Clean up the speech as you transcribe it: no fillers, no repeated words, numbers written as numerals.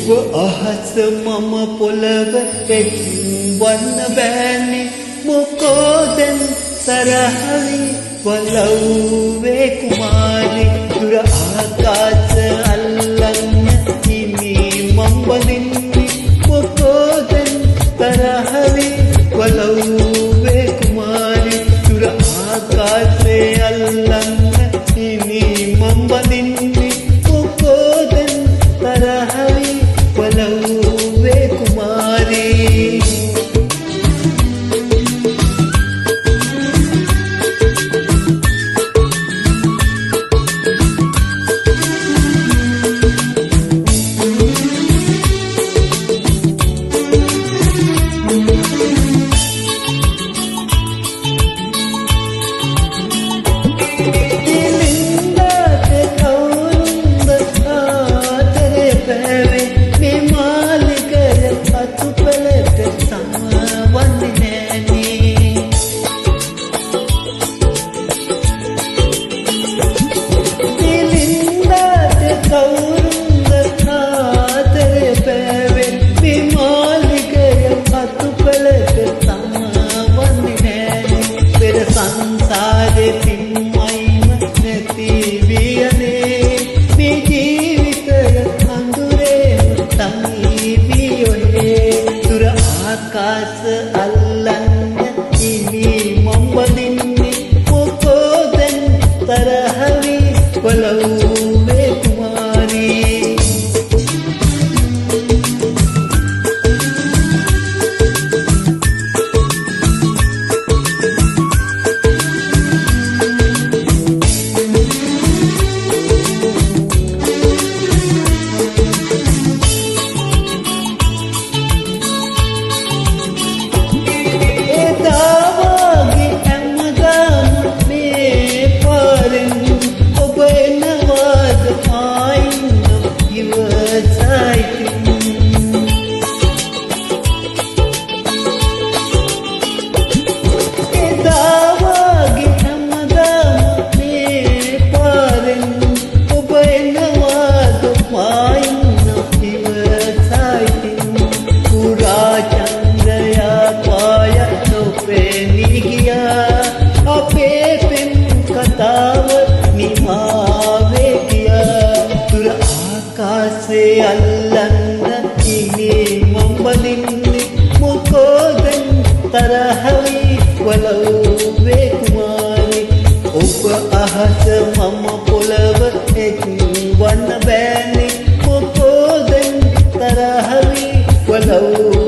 අහස මම පොළව එක් වන්න බෑනේ මොකෝ දැන් තරහවි වලව්වේ කුමාරි දුර ආකාශ අල්ලන්න හිමි මම් බඳින්නේ මොකෝ දැන් තරහවි වලව්වේ කුමාරි දුර ආකාශේ අල්ලන්න හිමි මම් බඳින්නේ මොකෝ දැන් තරහවි වලව්වේ කුමාරි සංසාරේ පින්මයිම නැති වියනේ මේ ජීවිතය අඳුරේ තනි වියනේ දුර ආකාශ අල්ලන්න ඉනි මම් බඳින්නේ මොකෝ දැන් තරහවි වලව්වේ කුමාරි ආකාශේ අල්ලන්න ඉනි මම් බඳින්නේ මොකෝ දැන් තරහවි වලව්වේ කුමාරි ඔබ අහස මම පොළව එක් වන්න බෑනේ මොකෝ දැන් තරහවි වලව්